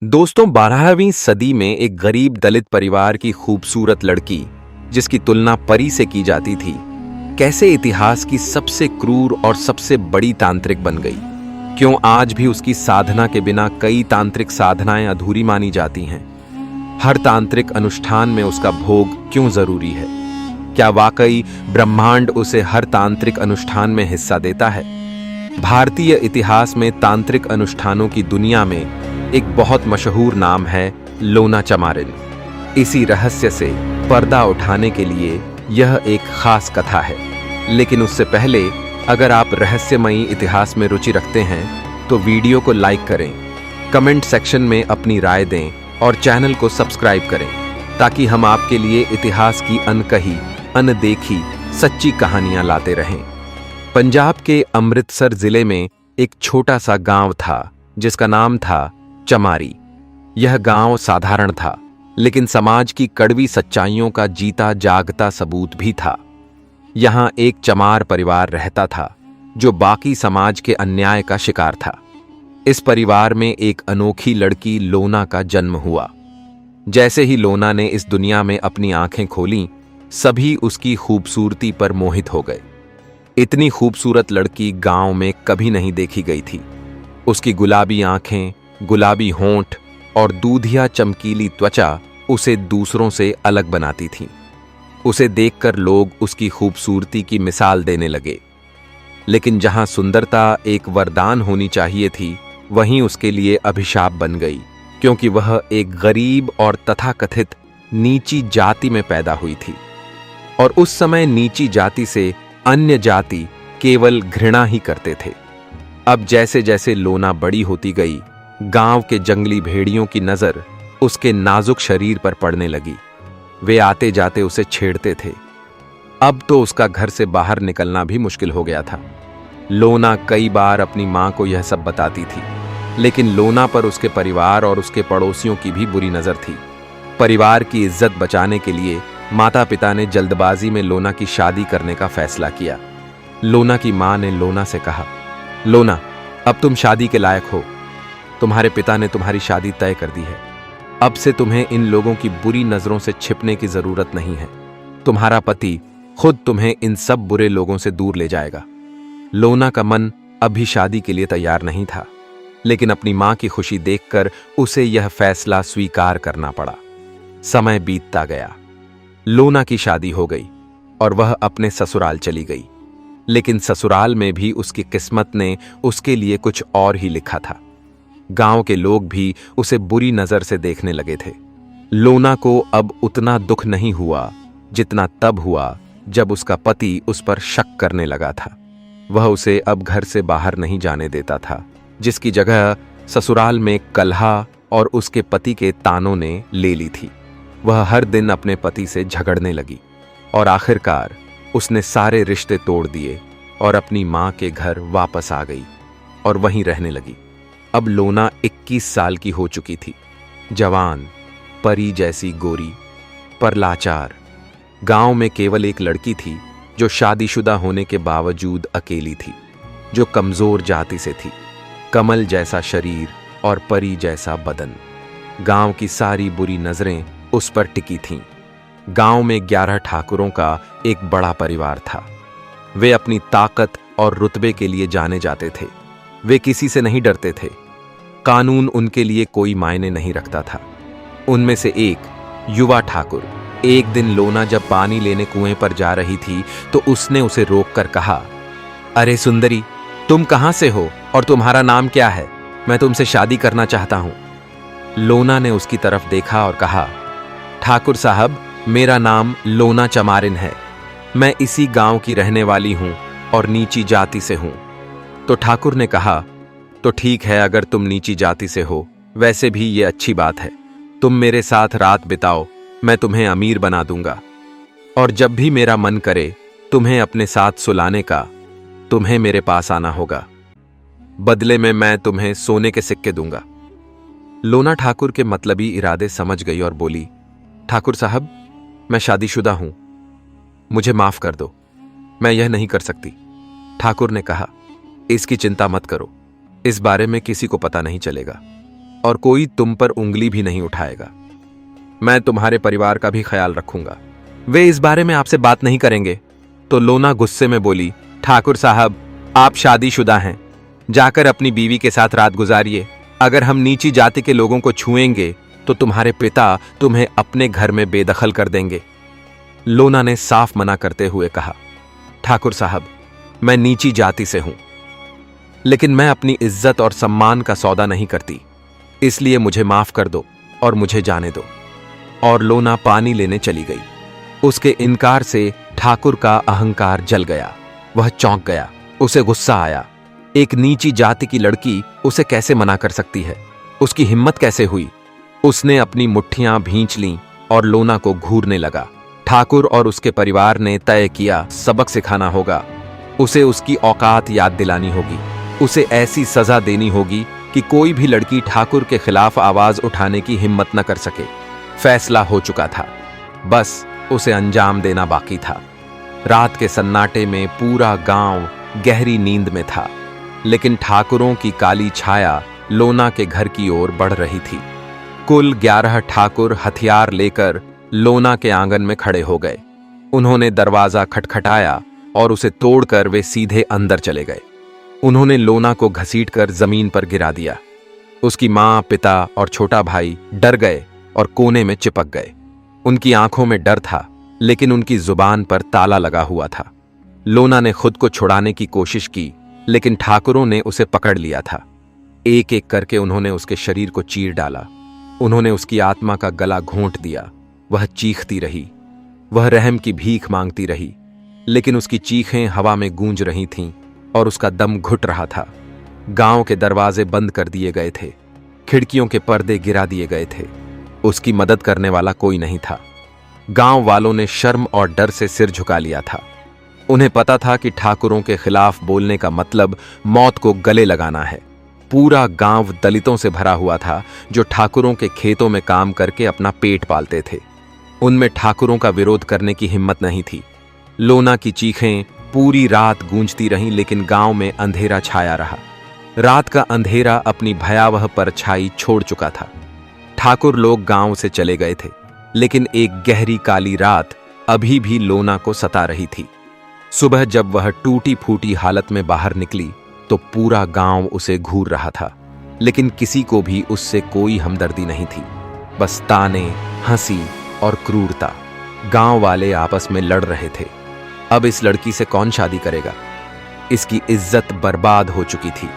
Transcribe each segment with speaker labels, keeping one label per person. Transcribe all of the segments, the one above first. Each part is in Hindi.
Speaker 1: दोस्तों 12वीं सदी में एक गरीब दलित परिवार की खूबसूरत लड़की जिसकी तुलना परी से की जाती थी, कैसे इतिहास की सबसे क्रूर और सबसे बड़ी तांत्रिक बन गई। क्यों आज भी उसकी साधना के बिना कई तांत्रिक साधनाएं अधूरी मानी जाती हैं। हर तांत्रिक अनुष्ठान में उसका भोग क्यों जरूरी है। क्या वाकई ब्रह्मांड उसे हर तांत्रिक अनुष्ठान में हिस्सा देता है। भारतीय इतिहास में तांत्रिक अनुष्ठानों की दुनिया में एक बहुत मशहूर नाम है लोना चमारिन। इसी रहस्य से पर्दा उठाने के लिए यह एक खास कथा है। लेकिन उससे पहले अगर आप रहस्यमयी इतिहास में रुचि रखते हैं तो वीडियो को लाइक करें, कमेंट सेक्शन में अपनी राय दें और चैनल को सब्सक्राइब करें ताकि हम आपके लिए इतिहास की अनकही अनदेखी सच्ची कहानियां लाते रहें। पंजाब के अमृतसर जिले में एक छोटा सा गांव था जिसका नाम था चमारी। यह गांव साधारण था लेकिन समाज की कड़वी सच्चाइयों का जीता जागता सबूत भी था। यहां एक चमार परिवार रहता था जो बाकी समाज के अन्याय का शिकार था। इस परिवार में एक अनोखी लड़की लोना का जन्म हुआ। जैसे ही लोना ने इस दुनिया में अपनी आंखें खोलीं, सभी उसकी खूबसूरती पर मोहित हो गए। इतनी खूबसूरत लड़की गांव में कभी नहीं देखी गई थी। उसकी गुलाबी आंखें, गुलाबी होंठ और दूधिया चमकीली त्वचा उसे दूसरों से अलग बनाती थीं। उसे देखकर लोग उसकी खूबसूरती की मिसाल देने लगे। लेकिन जहां सुंदरता एक वरदान होनी चाहिए थी, वहीं उसके लिए अभिशाप बन गई, क्योंकि वह एक गरीब और तथाकथित नीची जाति में पैदा हुई थी। और उस समय नीची जाति से अन्य जाति केवल घृणा ही करते थे। अब जैसे जैसे लोना बड़ी होती गई, गांव के जंगली भेड़ियों की नजर उसके नाजुक शरीर पर पड़ने लगी। वे आते जाते उसे छेड़ते थे। अब तो उसका घर से बाहर निकलना भी मुश्किल हो गया था। लोना कई बार अपनी मां को यह सब बताती थी, लेकिन लोना पर उसके परिवार और उसके पड़ोसियों की भी बुरी नजर थी। परिवार की इज्जत बचाने के लिए माता पिता ने जल्दबाजी में लोना की शादी करने का फैसला किया। लोना की मां ने लोना से कहा, लोना, अब तुम शादी के लायक हो। तुम्हारे पिता ने तुम्हारी शादी तय कर दी है। अब से तुम्हें इन लोगों की बुरी नजरों से छिपने की जरूरत नहीं है। तुम्हारा पति खुद तुम्हें इन सब बुरे लोगों से दूर ले जाएगा। लोना का मन अभी शादी के लिए तैयार नहीं था, लेकिन अपनी मां की खुशी देखकर उसे यह फैसला स्वीकार करना पड़ा। समय बीतता गया। लोना की शादी हो गई और वह अपने ससुराल चली गई। लेकिन ससुराल में भी उसकी किस्मत ने उसके लिए कुछ और ही लिखा था। गांव के लोग भी उसे बुरी नजर से देखने लगे थे। लोना को अब उतना दुख नहीं हुआ जितना तब हुआ जब उसका पति उस पर शक करने लगा था। वह उसे अब घर से बाहर नहीं जाने देता था, जिसकी जगह ससुराल में कलहा और उसके पति के तानों ने ले ली थी। वह हर दिन अपने पति से झगड़ने लगी और आखिरकार उसने सारे रिश्ते तोड़ दिए और अपनी मां के घर वापस आ गई और वहीं रहने लगी। अब लोना 21 साल की हो चुकी थी, जवान, परी जैसी गोरी, पर लाचार। गांव में केवल एक लड़की थी जो शादीशुदा होने के बावजूद अकेली थी, जो कमजोर जाति से थी, कमल जैसा शरीर और परी जैसा बदन। गांव की सारी बुरी नजरें उस पर टिकी थीं। गांव में 11 ठाकुरों का एक बड़ा परिवार था। वे अपनी ताकत और रुतबे के लिए जाने जाते थे। वे किसी से नहीं डरते थे। कानून उनके लिए कोई मायने नहीं रखता था। उनमें से एक युवा ठाकुर, एक दिन लोना जब पानी लेने कुएं पर जा रही थी तो उसने उसे रोककर कहा, अरे सुंदरी, तुम कहां से हो और तुम्हारा नाम क्या है? मैं तुमसे शादी करना चाहता हूं। लोना ने उसकी तरफ देखा और कहा, ठाकुर साहब, मेरा नाम लोना चमारिन है। मैं इसी गांव की रहने वाली हूं और नीची जाति से हूं। तो ठाकुर ने कहा, तो ठीक है, अगर तुम नीची जाति से हो, वैसे भी ये अच्छी बात है। तुम मेरे साथ रात बिताओ, मैं तुम्हें अमीर बना दूंगा। और जब भी मेरा मन करे तुम्हें अपने साथ सुलाने का, तुम्हें मेरे पास आना होगा। बदले में मैं तुम्हें सोने के सिक्के दूंगा। लोना ठाकुर के मतलबी इरादे समझ गई और बोली, ठाकुर साहब, मैं शादीशुदा हूं, मुझे माफ कर दो, मैं यह नहीं कर सकती। ठाकुर ने कहा, इसकी चिंता मत करो, इस बारे में किसी को पता नहीं चलेगा। और कोई तुम पर उंगली भी नहीं उठाएगा। मैं तुम्हारे परिवार का भी ख्याल रखूंगा। वे इस बारे में आपसे बात नहीं करेंगे। तो लोना गुस्से में बोली, ठाकुर साहब, आप शादीशुदा हैं, जाकर अपनी बीवी के साथ रात गुजारिए। अगर हम नीची जाति के लोगों को छुएंगे तो तुम्हारे पिता तुम्हें अपने घर में बेदखल कर देंगे। लोना ने साफ मना करते हुए कहा, ठाकुर साहब, मैं नीची जाति से हूं, लेकिन मैं अपनी इज्जत और सम्मान का सौदा नहीं करती, इसलिए मुझे माफ कर दो और मुझे जाने दो। और लोना पानी लेने चली गई। उसके इनकार से ठाकुर का अहंकार जल गया। वह चौंक गया। उसे गुस्सा आया। एक नीची जाति की लड़की उसे कैसे मना कर सकती है? उसकी हिम्मत कैसे हुई? उसने अपनी मुट्ठियां भींच लीं और लोना को घूरने लगा। ठाकुर और उसके परिवार ने तय किया, सबक सिखाना होगा। उसे उसकी औकात याद दिलानी होगी। उसे ऐसी सजा देनी होगी कि कोई भी लड़की ठाकुर के खिलाफ आवाज उठाने की हिम्मत न कर सके। फैसला हो चुका था, बस उसे अंजाम देना बाकी था। रात के सन्नाटे में पूरा गांव गहरी नींद में था, लेकिन ठाकुरों की काली छाया लोना के घर की ओर बढ़ रही थी। कुल 11 ठाकुर हथियार लेकर लोना के आंगन में खड़े हो गए। उन्होंने दरवाजा खटखटाया और उसे तोड़कर वे सीधे अंदर चले गए। उन्होंने लोना को घसीटकर जमीन पर गिरा दिया। उसकी मां, पिता और छोटा भाई डर गए और कोने में चिपक गए। उनकी आंखों में डर था, लेकिन उनकी जुबान पर ताला लगा हुआ था। लोना ने खुद को छुड़ाने की कोशिश की, लेकिन ठाकुरों ने उसे पकड़ लिया था। एक एक करके उन्होंने उसके शरीर को चीर डाला। उन्होंने उसकी आत्मा का गला घोंट दिया। वह चीखती रही। वह रहम की भीख मांगती रही, लेकिन उसकी चीखें हवा में गूंज रही थीं और उसका दम घुट रहा था। गांव के दरवाजे बंद कर दिए गए थे। खिड़कियों के पर्दे गिरा दिए गए थे। उसकी मदद करने वाला कोई नहीं था। गांव वालों ने शर्म और डर से सिर झुका लिया था। उन्हें पता था कि ठाकुरों के खिलाफ बोलने का मतलब मौत को गले लगाना है। पूरा गांव दलितों से भरा हुआ था, जो ठाकुरों के खेतों में काम करके अपना पेट पालते थे। उनमें ठाकुरों का विरोध करने की हिम्मत नहीं थी। लोना की चीखें पूरी रात गूंजती रहीं, लेकिन गांव में अंधेरा छाया रहा। रात का अंधेरा अपनी भयावह परछाई छोड़ चुका था। ठाकुर लोग गांव से चले गए थे, लेकिन एक गहरी काली रात अभी भी लोना को सता रही थी। सुबह जब वह टूटी फूटी हालत में बाहर निकली तो पूरा गांव उसे घूर रहा था, लेकिन किसी को भी उससे कोई हमदर्दी नहीं थी। बस ताने, हंसी और क्रूरता। गांव वाले आपस में लड़ रहे थे। अब इस लड़की से कौन शादी करेगा? इसकी इज्जत बर्बाद हो चुकी थी।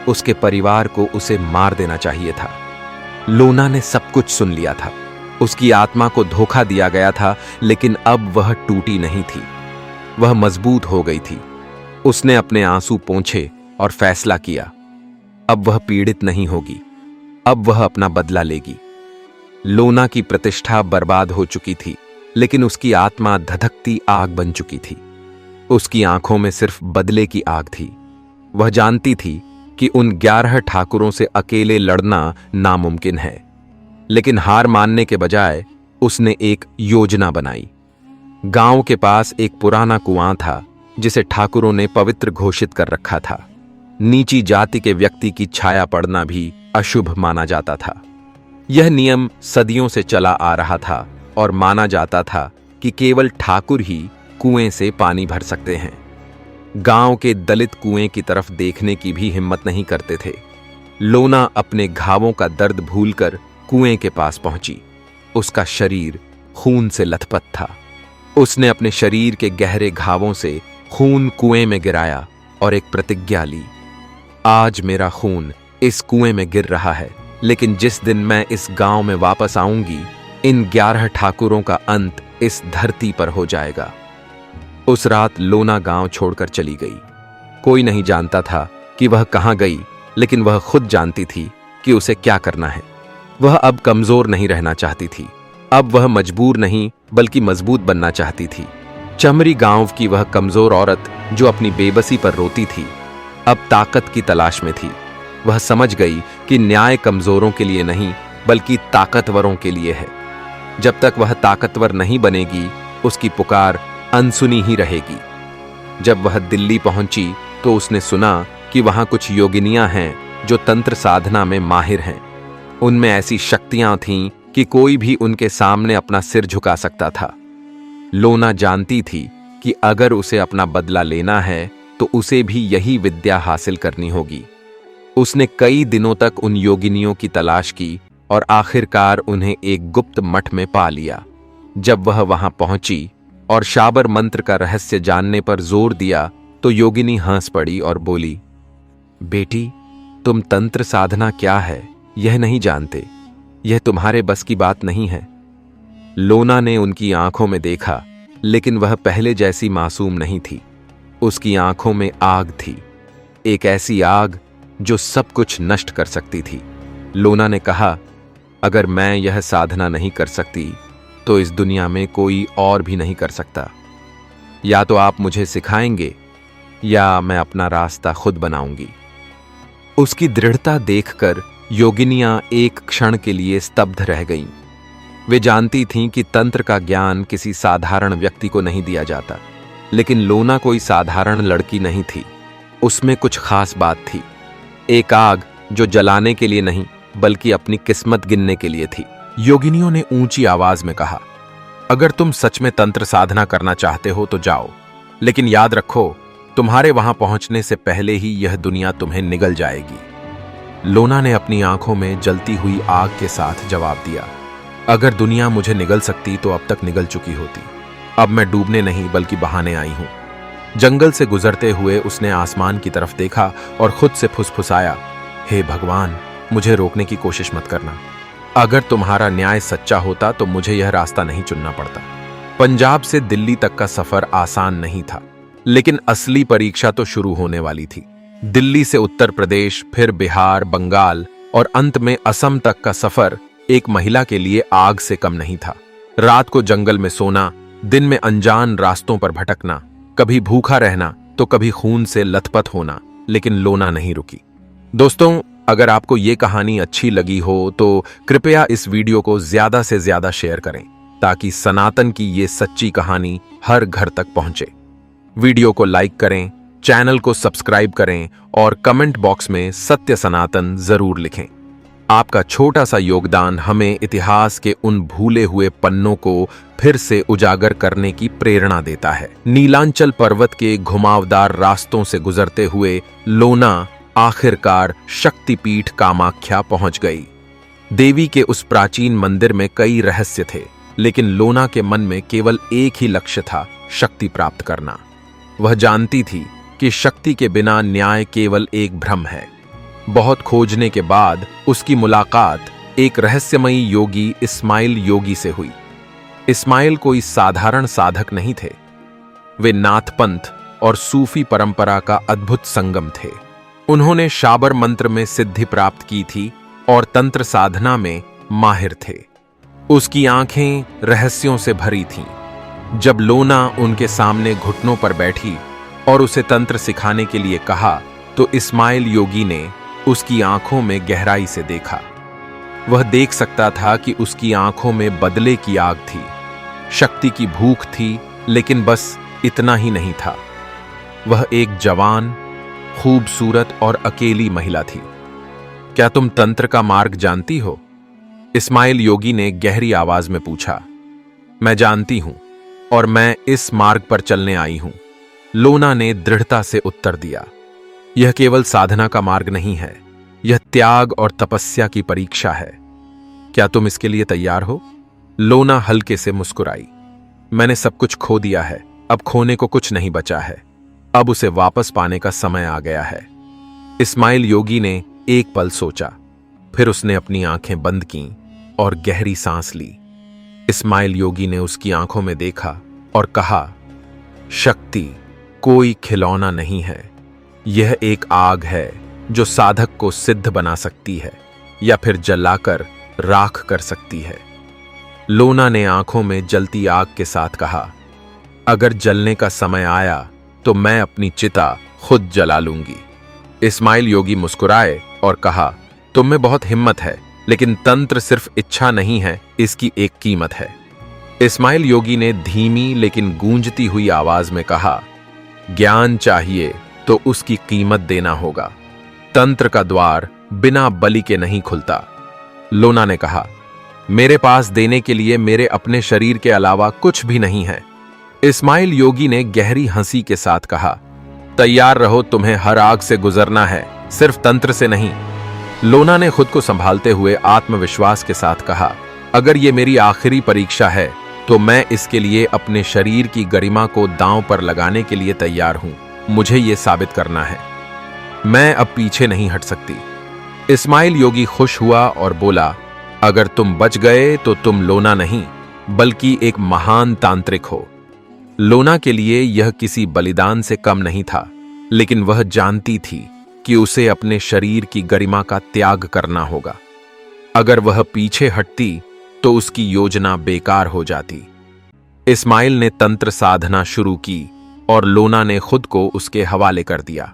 Speaker 1: उसके परिवार को उसे मार देना चाहिए था। लोना ने सब कुछ सुन लिया था। उसकी आत्मा को धोखा दिया गया था, लेकिन अब वह टूटी नहीं थी। वह मजबूत हो गई थी। उसने अपने आंसू पोंछे और फैसला किया, अब वह पीड़ित नहीं होगी। अब वह अपना बदला लेगी। लोना की प्रतिष्ठा बर्बाद हो चुकी थी, लेकिन उसकी आत्मा धधकती आग बन चुकी थी। उसकी आंखों में सिर्फ बदले की आग थी। वह जानती थी कि उन 11 ठाकुरों से अकेले लड़ना नामुमकिन है, लेकिन हार मानने के बजाय उसने एक योजना बनाई। गांव के पास एक पुराना कुआं था, जिसे ठाकुरों ने पवित्र घोषित कर रखा था। नीची जाति के व्यक्ति की छाया पड़ना भी अशुभ माना जाता था। यह नियम सदियों से चला आ रहा था और माना जाता था कि केवल ठाकुर ही कुएं से पानी भर सकते हैं। गांव के दलित कुएं की तरफ देखने की भी हिम्मत नहीं करते थे। लोना अपने घावों का दर्द भूलकर कुएं के पास पहुंची। उसका शरीर खून से लथपथ था। उसने अपने शरीर के गहरे घावों से खून कुएं में गिराया और एक प्रतिज्ञा ली, आज मेरा खून इस कुएं में गिर रहा है, लेकिन जिस दिन मैं इस गांव में वापस आऊंगी, इन 11 ठाकुरों का अंत इस धरती पर हो जाएगा। उस रात लोना गांव छोड़कर चली गई। कोई नहीं जानता था कि वह कहां गई, लेकिन वह खुद जानती थी कि उसे क्या करना है। वह अब कमजोर नहीं रहना चाहती थी। अब वह मजबूर नहीं बल्कि मजबूत बनना चाहती थी। चमरी गांव की वह कमजोर औरत जो अपनी बेबसी पर रोती थी, अब ताकत की तलाश में थी। वह समझ गई कि न्याय कमजोरों के लिए नहीं बल्कि ताकतवरों के लिए है। जब तक वह ताकतवर नहीं बनेगी, उसकी पुकार अनसुनी ही रहेगी। जब वह दिल्ली पहुंची तो उसने सुना कि वहां कुछ योगिनियां हैं जो तंत्र साधना में माहिर हैं। उनमें ऐसी शक्तियां थीं कि कोई भी उनके सामने अपना सिर झुका सकता था। लोना जानती थी कि अगर उसे अपना बदला लेना है तो उसे भी यही विद्या हासिल करनी होगी। उसने कई दिनों तक उन योगिनियों की तलाश की और आखिरकार उन्हें एक गुप्त मठ में पा लिया। जब वह वहां पहुंची और शाबर मंत्र का रहस्य जानने पर जोर दिया तो योगिनी हंस पड़ी और बोली, बेटी, तुम तंत्र साधना क्या है यह नहीं जानते। यह तुम्हारे बस की बात नहीं है। लोना ने उनकी आंखों में देखा, लेकिन वह पहले जैसी मासूम नहीं थी। उसकी आंखों में आग थी, एक ऐसी आग जो सब कुछ नष्ट कर सकती थी। लोना ने कहा, अगर मैं यह साधना नहीं कर सकती तो इस दुनिया में कोई और भी नहीं कर सकता। या तो आप मुझे सिखाएंगे या मैं अपना रास्ता खुद बनाऊंगी। उसकी दृढ़ता देखकर योगिनियां एक क्षण के लिए स्तब्ध रह गईं। वे जानती थीं कि तंत्र का ज्ञान किसी साधारण व्यक्ति को नहीं दिया जाता, लेकिन लोना कोई साधारण लड़की नहीं थी। उसमें कुछ खास बात थी, एक आग जो जलाने के लिए नहीं बल्कि अपनी किस्मत गिनने के लिए थी। योगिनियों ने ऊंची आवाज में कहा, अगर तुम सच में तंत्र साधना करना चाहते हो तो जाओ, लेकिन याद रखो, तुम्हारे वहां पहुंचने से पहले ही यह दुनिया तुम्हें निगल जाएगी। लोना ने अपनी आंखों में जलती हुई आग के साथ जवाब दिया, अगर दुनिया मुझे निगल सकती तो अब तक निगल चुकी होती। अब मैं डूबने नहीं बल्कि बहाने आई हूं। जंगल से गुजरते हुए उसने आसमान की तरफ देखा और खुद से फुसफुसाया, हे भगवान, मुझे रोकने की कोशिश मत करना। अगर तुम्हारा न्याय सच्चा होता तो मुझे यह रास्ता नहीं चुनना पड़ता। पंजाब से दिल्ली तक का सफर आसान नहीं था, लेकिन असली परीक्षा तो शुरू होने वाली थी। दिल्ली से उत्तर प्रदेश, फिर बिहार, बंगाल और अंत में असम तक का सफर एक महिला के लिए आग से कम नहीं था। रात को जंगल में सोना, दिन में अनजान रास्तों पर भटकना, कभी भूखा रहना तो कभी खून से लथपथ होना, लेकिन लोना नहीं रुकी। दोस्तों, अगर आपको ये कहानी अच्छी लगी हो तो कृपया इस वीडियो को ज्यादा से ज्यादा शेयर करें, ताकि सनातन की ये सच्ची कहानी हर घर तक पहुंचे। वीडियो को लाइक करें, चैनल को सब्सक्राइब करें और कमेंट बॉक्स में सत्य सनातन जरूर लिखें। आपका छोटा सा योगदान हमें इतिहास के उन भूले हुए पन्नों को फिर से उजागर करने की प्रेरणा देता है। नीलांचल पर्वत के घुमावदार रास्तों से गुजरते हुए लोना आखिरकार शक्तिपीठ कामाख्या पहुंच गई। देवी के उस प्राचीन मंदिर में कई रहस्य थे, लेकिन लोना के मन में केवल एक ही लक्ष्य था, शक्ति प्राप्त करना। वह जानती थी कि शक्ति के बिना न्याय केवल एक भ्रम है। बहुत खोजने के बाद उसकी मुलाकात एक रहस्यमयी योगी इस्माइल योगी से हुई। इस्माइल कोई साधारण साधक नहीं थे, वे नाथपंथ और सूफी परंपरा का अद्भुत संगम थे। उन्होंने शाबर मंत्र में सिद्धि प्राप्त की थी और तंत्र साधना में माहिर थे। उसकी आंखें रहस्यों से भरी थीं। जब लोना उनके सामने घुटनों पर बैठी और उसे तंत्र सिखाने के लिए कहा, तो इस्माइल योगी ने उसकी आंखों में गहराई से देखा। वह देख सकता था कि उसकी आंखों में बदले की आग थी, शक्ति की भूख थी, लेकिन बस इतना ही नहीं था। वह एक जवान, खूबसूरत और अकेली महिला थी। क्या तुम तंत्र का मार्ग जानती हो? इस्माइल योगी ने गहरी आवाज में पूछा। मैं जानती हूं और मैं इस मार्ग पर चलने आई हूं, लोना ने दृढ़ता से उत्तर दिया। यह केवल साधना का मार्ग नहीं है, यह त्याग और तपस्या की परीक्षा है। क्या तुम इसके लिए तैयार हो? लोना हल्के से मुस्कुराई। मैंने सब कुछ खो दिया है, अब खोने को कुछ नहीं बचा है। अब उसे वापस पाने का समय आ गया है। इस्माइल योगी ने एक पल सोचा, फिर उसने अपनी आंखें बंद कीं और गहरी सांस ली। इस्माइल योगी ने उसकी आंखों में देखा और कहा, शक्ति कोई खिलौना नहीं है, यह एक आग है जो साधक को सिद्ध बना सकती है या फिर जलाकर राख कर सकती है। लोना ने आंखों में जलती आग के साथ कहा, अगर जलने का समय आया तो मैं अपनी चिता खुद जला लूंगी। इस्माइल योगी मुस्कुराए और कहा, तुम में बहुत हिम्मत है, लेकिन तंत्र सिर्फ इच्छा नहीं है, इसकी एक कीमत है। इस्माइल योगी ने धीमी लेकिन गूंजती हुई आवाज में कहा, ज्ञान चाहिए तो उसकी कीमत देना होगा। तंत्र का द्वार बिना बलि के नहीं खुलता। लोना ने कहा, मेरे पास देने के लिए मेरे अपने शरीर के अलावा कुछ भी नहीं है। इस्माइल योगी ने गहरी हंसी के साथ कहा, तैयार रहो, तुम्हें हर आग से गुजरना है, सिर्फ तंत्र से नहीं। लोना ने खुद को संभालते हुए आत्मविश्वास के साथ कहा, अगर ये मेरी आखिरी परीक्षा है तो मैं इसके लिए अपने शरीर की गरिमा को दांव पर लगाने के लिए तैयार हूं। मुझे ये साबित करना है, मैं अब पीछे नहीं हट सकती। इस्माइल योगी खुश हुआ और बोला, अगर तुम बच गए तो तुम लोना नहीं बल्कि एक महान तांत्रिक हो। लोना के लिए यह किसी बलिदान से कम नहीं था, लेकिन वह जानती थी कि उसे अपने शरीर की गरिमा का त्याग करना होगा। अगर वह पीछे हटती तो उसकी योजना बेकार हो जाती। इस्माइल ने तंत्र साधना शुरू की और लोना ने खुद को उसके हवाले कर दिया।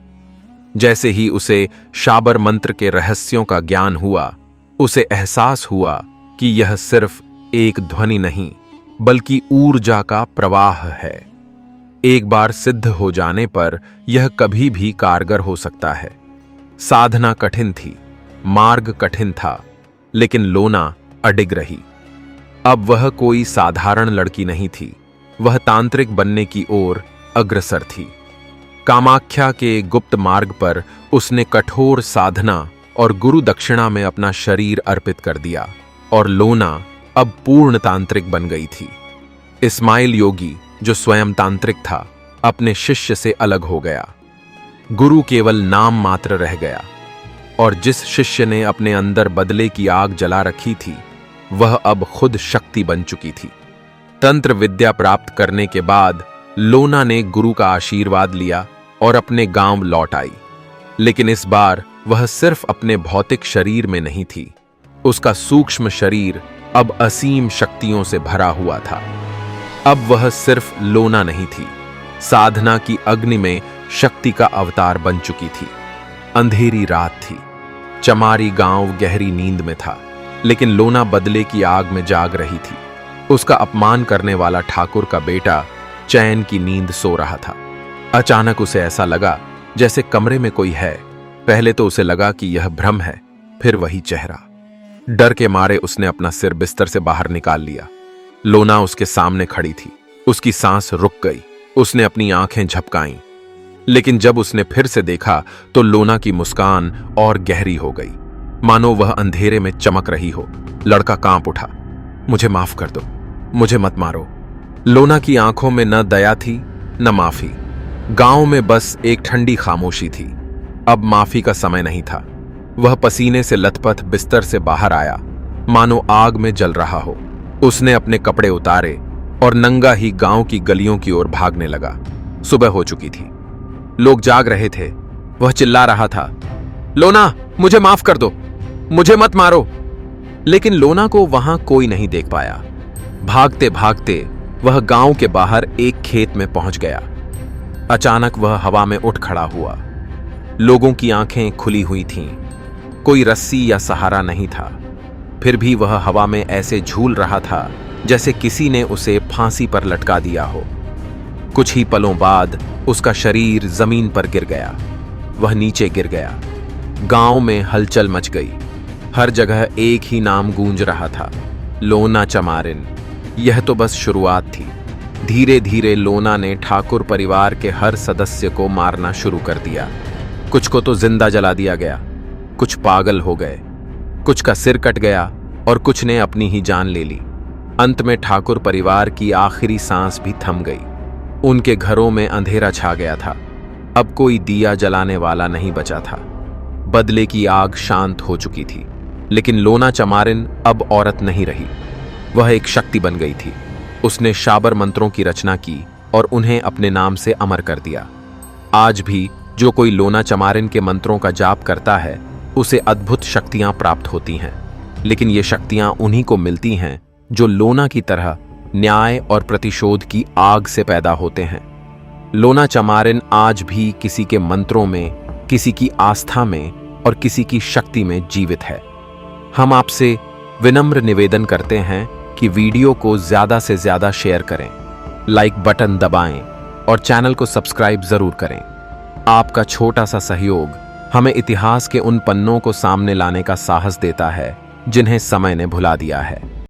Speaker 1: जैसे ही उसे शाबर मंत्र के रहस्यों का ज्ञान हुआ, उसे एहसास हुआ कि यह सिर्फ एक ध्वनि नहीं बल्कि ऊर्जा का प्रवाह है। एक बार सिद्ध हो जाने पर यह कभी भी कारगर हो सकता है। साधना कठिन थी, मार्ग कठिन था, लेकिन लोना अडिग रही। अब वह कोई साधारण लड़की नहीं थी, वह तांत्रिक बनने की ओर अग्रसर थी। कामाख्या के गुप्त मार्ग पर उसने कठोर साधना और गुरु दक्षिणा में अपना शरीर अर्पित कर दिया और लोना अब पूर्ण तांत्रिक बन गई थी। इस्माइल योगी, जो स्वयं तांत्रिक था, अपने शिष्य से अलग हो गया। गुरु केवल नाम मात्र रह गया और जिस शिष्य ने अपने अंदर बदले की आग जला रखी थी, वह अब खुद शक्ति बन चुकी थी। तंत्र विद्या प्राप्त करने के बाद लोना ने गुरु का आशीर्वाद लिया और अपने गांव लौट आई। लेकिन इस बार वह सिर्फ अपने भौतिक शरीर में नहीं थी, उसका सूक्ष्म शरीर अब असीम शक्तियों से भरा हुआ था। अब वह सिर्फ लोना नहीं थी, साधना की अग्नि में शक्ति का अवतार बन चुकी थी। अंधेरी रात थी, चमारी गांव गहरी नींद में था, लेकिन लोना बदले की आग में जाग रही थी। उसका अपमान करने वाला ठाकुर का बेटा चैन की नींद सो रहा था। अचानक उसे ऐसा लगा जैसे कमरे में कोई है। पहले तो उसे लगा कि यह भ्रम है, फिर वही चेहरा। डर के मारे उसने अपना सिर बिस्तर से बाहर निकाल लिया। लोना उसके सामने खड़ी थी। उसकी सांस रुक गई। उसने अपनी आंखें झपकाईं, लेकिन जब उसने फिर से देखा तो लोना की मुस्कान और गहरी हो गई, मानो वह अंधेरे में चमक रही हो। लड़का कांप उठा। मुझे माफ कर दो, मुझे मत मारो। लोना की आंखों में न दया थी न माफी। गांव में बस एक ठंडी खामोशी थी। अब माफी का समय नहीं था। वह पसीने से लथपथ बिस्तर से बाहर आया, मानो आग में जल रहा हो। उसने अपने कपड़े उतारे और नंगा ही गांव की गलियों की ओर भागने लगा। सुबह हो चुकी थी, लोग जाग रहे थे। वह चिल्ला रहा था, लोना, मुझे माफ कर दो, मुझे मत मारो। लेकिन लोना को वहां कोई नहीं देख पाया। भागते भागते वह गांव के बाहर एक खेत में पहुंच गया। अचानक वह हवा में उठ खड़ा हुआ। लोगों की आंखें खुली हुई थीं। कोई रस्सी या सहारा नहीं था। फिर भी वह हवा में ऐसे झूल रहा था जैसे किसी ने उसे फांसी पर लटका दिया हो। कुछ ही पलों बाद उसका शरीर जमीन पर गिर गया। वह नीचे गिर गया। गांव में हलचल मच गई। हर जगह एक ही नाम गूंज रहा था, लोना चमारिन। यह तो बस शुरुआत थी। धीरे धीरे लोना ने ठाकुर परिवार के हर सदस्य को मारना शुरू कर दिया। कुछ को तो जिंदा जला दिया गया, कुछ पागल हो गए, कुछ का सिर कट गया और कुछ ने अपनी ही जान ले ली। अंत में ठाकुर परिवार की आखिरी सांस भी थम गई। उनके घरों में अंधेरा छा गया था। अब कोई दिया जलाने वाला नहीं बचा था। बदले की आग शांत हो चुकी थी, लेकिन लोना चमारिन अब औरत नहीं रही। वह एक शक्ति बन गई थी। उसने शाबर मंत्रों की रचना की और उन्हें अपने नाम से अमर कर दिया। आज भी जो कोई लोना चमारिन के मंत्रों का जाप करता है, उसे अद्भुत शक्तियां प्राप्त होती हैं। लेकिन ये शक्तियां उन्हीं को मिलती हैं जो लोना की तरह न्याय और प्रतिशोध की आग से पैदा होते हैं। लोना चमारिन आज भी किसी के मंत्रों में, किसी की आस्था में और किसी की शक्ति में जीवित है। हम आपसे विनम्र निवेदन करते हैं कि वीडियो को ज्यादा से ज्यादा शेयर करें, लाइक बटन दबाएं और चैनल को सब्सक्राइब जरूर करें। आपका छोटा सा सहयोग हमें इतिहास के उन पन्नों को सामने लाने का साहस देता है जिन्हें समय ने भुला दिया है।